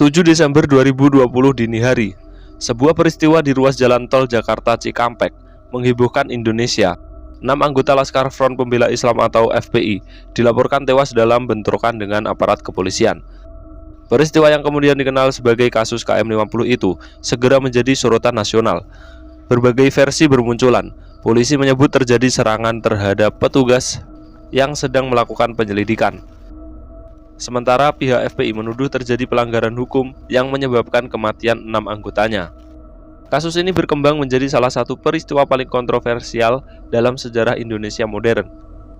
7 Desember 2020 dini hari, sebuah peristiwa di ruas jalan tol Jakarta Cikampek menghebohkan Indonesia. 6 anggota Laskar Front Pembela Islam atau FPI dilaporkan tewas dalam bentrokan dengan aparat kepolisian. Peristiwa yang kemudian dikenal sebagai kasus KM50 itu segera menjadi sorotan nasional. Berbagai versi bermunculan. Polisi menyebut terjadi serangan terhadap petugas yang sedang melakukan penyelidikan. Sementara pihak FPI menuduh terjadi pelanggaran hukum yang menyebabkan kematian 6 anggotanya. Kasus ini berkembang menjadi salah satu peristiwa paling kontroversial dalam sejarah Indonesia modern.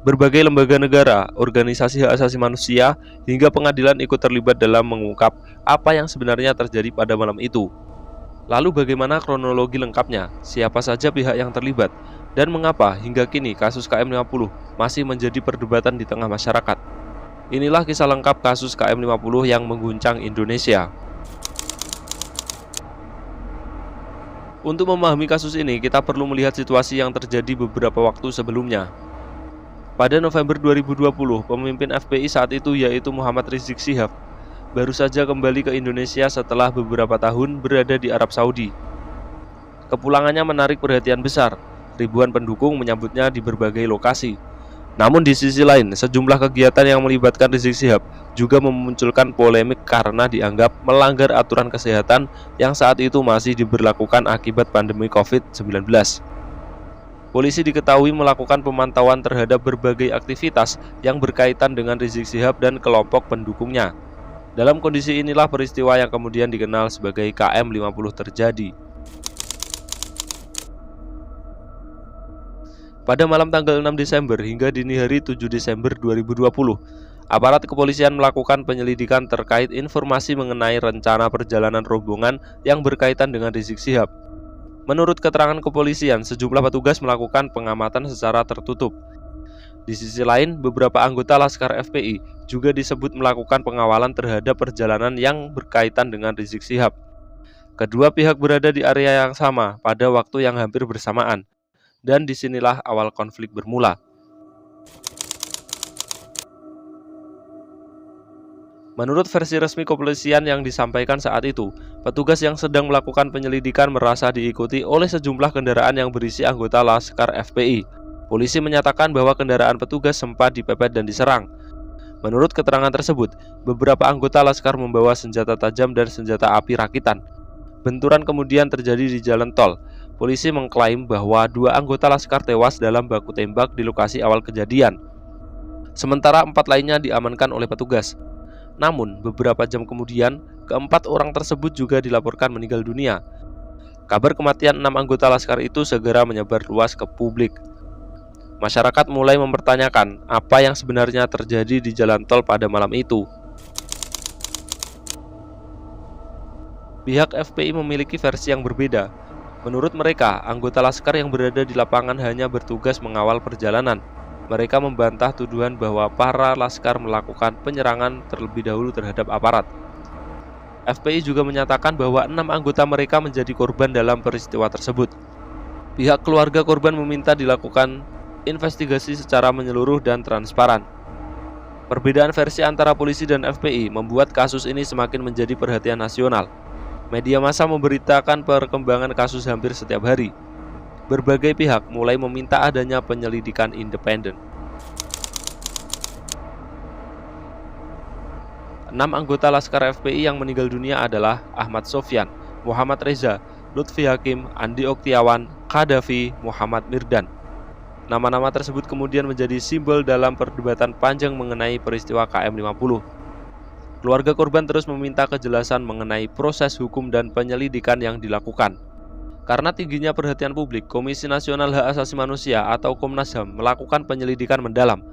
Berbagai lembaga negara, organisasi hak asasi manusia, hingga pengadilan ikut terlibat dalam mengungkap apa yang sebenarnya terjadi pada malam itu. Lalu bagaimana kronologi lengkapnya, siapa saja pihak yang terlibat, dan mengapa hingga kini kasus KM50 masih menjadi perdebatan di tengah masyarakat. Inilah kisah lengkap kasus KM50 yang mengguncang Indonesia. Untuk memahami kasus ini, kita perlu melihat situasi yang terjadi beberapa waktu sebelumnya. Pada November 2020, pemimpin FPI saat itu yaitu Muhammad Rizik Syihab baru saja kembali ke Indonesia setelah beberapa tahun berada di Arab Saudi. Kepulangannya menarik perhatian besar, ribuan pendukung menyambutnya di berbagai lokasi. Namun di sisi lain, sejumlah kegiatan yang melibatkan Rizik Syihab juga memunculkan polemik karena dianggap melanggar aturan kesehatan yang saat itu masih diberlakukan akibat pandemi COVID-19. Polisi diketahui melakukan pemantauan terhadap berbagai aktivitas yang berkaitan dengan Rizik Syihab dan kelompok pendukungnya. Dalam kondisi inilah peristiwa yang kemudian dikenal sebagai KM50 terjadi. Pada malam tanggal 6 Desember hingga dini hari 7 Desember 2020, aparat kepolisian melakukan penyelidikan terkait informasi mengenai rencana perjalanan rombongan yang berkaitan dengan Rizik Syihab. Menurut keterangan kepolisian, sejumlah petugas melakukan pengamatan secara tertutup. Di sisi lain, beberapa anggota Laskar FPI juga disebut melakukan pengawalan terhadap perjalanan yang berkaitan dengan Rizik Syihab. Kedua pihak berada di area yang sama pada waktu yang hampir bersamaan. Dan disinilah awal konflik bermula. Menurut versi resmi kepolisian yang disampaikan saat itu, petugas yang sedang melakukan penyelidikan merasa diikuti oleh sejumlah kendaraan yang berisi anggota Laskar FPI. Polisi menyatakan bahwa kendaraan petugas sempat dipepet dan diserang. Menurut keterangan tersebut, beberapa anggota Laskar membawa senjata tajam dan senjata api rakitan. Benturan kemudian terjadi di jalan tol. Polisi mengklaim bahwa 2 anggota Laskar tewas dalam baku tembak di lokasi awal kejadian. Sementara 4 lainnya diamankan oleh petugas. Namun, beberapa jam kemudian, keempat orang tersebut juga dilaporkan meninggal dunia. Kabar kematian 6 anggota Laskar itu segera menyebar luas ke publik. Masyarakat mulai mempertanyakan apa yang sebenarnya terjadi di jalan tol pada malam itu. Pihak FPI memiliki versi yang berbeda. Menurut mereka, anggota Laskar yang berada di lapangan hanya bertugas mengawal perjalanan. Mereka membantah tuduhan bahwa para Laskar melakukan penyerangan terlebih dahulu terhadap aparat. FPI juga menyatakan bahwa 6 anggota mereka menjadi korban dalam peristiwa tersebut. Pihak keluarga korban meminta dilakukan investigasi secara menyeluruh dan transparan. Perbedaan versi antara polisi dan FPI membuat kasus ini semakin menjadi perhatian nasional. Media massa memberitakan perkembangan kasus hampir setiap hari. Berbagai pihak mulai meminta adanya penyelidikan independen. 6 anggota Laskar FPI yang meninggal dunia adalah Ahmad Sofyan, Muhammad Reza, Lutfi Hakim, Andi Oktiawan, Khadafi, Muhammad Mirdan. Nama-nama tersebut kemudian menjadi simbol dalam perdebatan panjang mengenai peristiwa KM50. Keluarga korban terus meminta kejelasan mengenai proses hukum dan penyelidikan yang dilakukan. Karena tingginya perhatian publik, Komisi Nasional Hak Asasi Manusia atau Komnas HAM melakukan penyelidikan mendalam.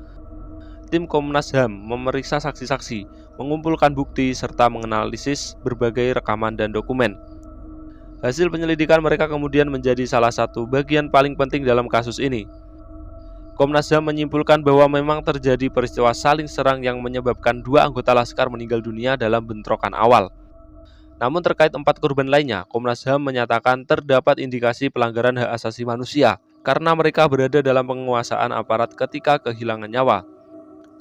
Tim Komnas HAM memeriksa saksi-saksi, mengumpulkan bukti, serta menganalisis berbagai rekaman dan dokumen. Hasil penyelidikan mereka kemudian menjadi salah satu bagian paling penting dalam kasus ini. Komnas HAM menyimpulkan bahwa memang terjadi peristiwa saling serang yang menyebabkan 2 anggota Laskar meninggal dunia dalam bentrokan awal. Namun terkait 4 korban lainnya, Komnas HAM menyatakan terdapat indikasi pelanggaran hak asasi manusia karena mereka berada dalam penguasaan aparat ketika kehilangan nyawa.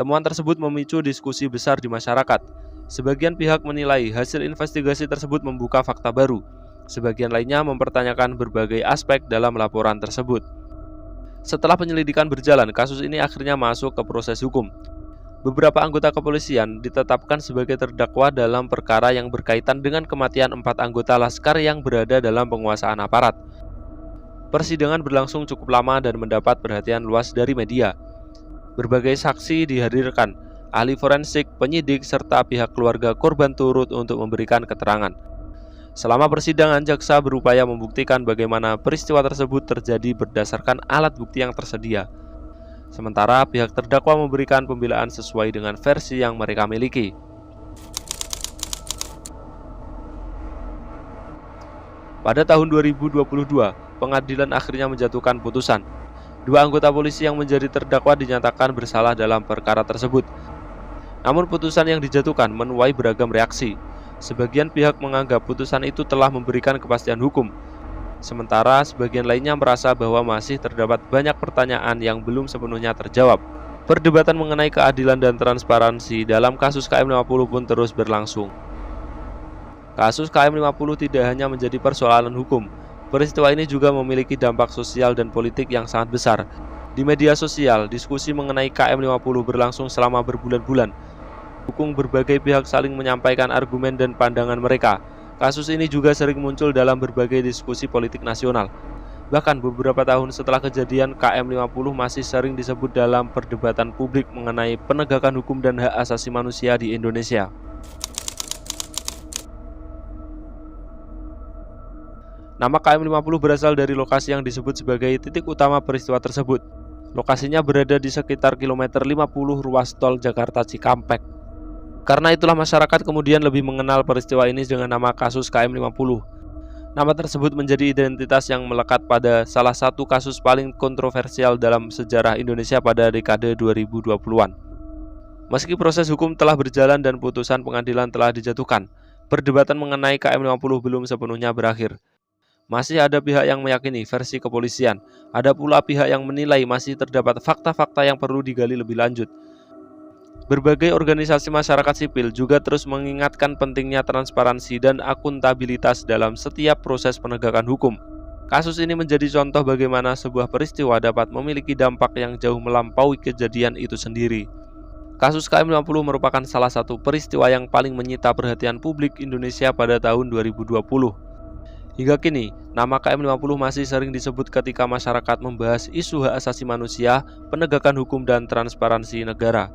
Temuan tersebut memicu diskusi besar di masyarakat. Sebagian pihak menilai hasil investigasi tersebut membuka fakta baru. Sebagian lainnya mempertanyakan berbagai aspek dalam laporan tersebut. Setelah penyelidikan berjalan, kasus ini akhirnya masuk ke proses hukum. Beberapa anggota kepolisian ditetapkan sebagai terdakwa dalam perkara yang berkaitan dengan kematian 4 anggota Laskar yang berada dalam penguasaan aparat. Persidangan berlangsung cukup lama dan mendapat perhatian luas dari media. Berbagai saksi dihadirkan, ahli forensik, penyidik, serta pihak keluarga korban turut untuk memberikan keterangan. Selama persidangan, jaksa berupaya membuktikan bagaimana peristiwa tersebut terjadi berdasarkan alat bukti yang tersedia. Sementara pihak terdakwa memberikan pembelaan sesuai dengan versi yang mereka miliki. Pada tahun 2022, pengadilan akhirnya menjatuhkan putusan. 2 anggota polisi yang menjadi terdakwa dinyatakan bersalah dalam perkara tersebut. Namun putusan yang dijatuhkan menuai beragam reaksi. Sebagian pihak menganggap putusan itu telah memberikan kepastian hukum. Sementara sebagian lainnya merasa bahwa masih terdapat banyak pertanyaan yang belum sepenuhnya terjawab. Perdebatan mengenai keadilan dan transparansi dalam kasus KM50 pun terus berlangsung. Kasus KM50 tidak hanya menjadi persoalan hukum. Peristiwa ini juga memiliki dampak sosial dan politik yang sangat besar. Di media sosial, diskusi mengenai KM50 berlangsung selama berbulan-bulan. Dukung berbagai pihak saling menyampaikan argumen dan pandangan mereka. Kasus ini juga sering muncul dalam berbagai diskusi politik nasional. Bahkan beberapa tahun setelah kejadian, KM50 masih sering disebut dalam perdebatan publik mengenai penegakan hukum dan hak asasi manusia di Indonesia. Nama KM50 berasal dari lokasi yang disebut sebagai titik utama peristiwa tersebut. Lokasinya berada di sekitar kilometer 50 ruas tol Jakarta Cikampek. Karena itulah masyarakat kemudian lebih mengenal peristiwa ini dengan nama kasus KM50. Nama tersebut menjadi identitas yang melekat pada salah satu kasus paling kontroversial dalam sejarah Indonesia pada dekade 2020-an. Meski proses hukum telah berjalan dan putusan pengadilan telah dijatuhkan, perdebatan mengenai KM50 belum sepenuhnya berakhir. Masih ada pihak yang meyakini versi kepolisian, ada pula pihak yang menilai masih terdapat fakta-fakta yang perlu digali lebih lanjut. Berbagai organisasi masyarakat sipil juga terus mengingatkan pentingnya transparansi dan akuntabilitas dalam setiap proses penegakan hukum. Kasus ini menjadi contoh bagaimana sebuah peristiwa dapat memiliki dampak yang jauh melampaui kejadian itu sendiri. Kasus KM50 merupakan salah satu peristiwa yang paling menyita perhatian publik Indonesia pada tahun 2020. Hingga kini, nama KM50 masih sering disebut ketika masyarakat membahas isu hak asasi manusia, penegakan hukum, dan transparansi negara.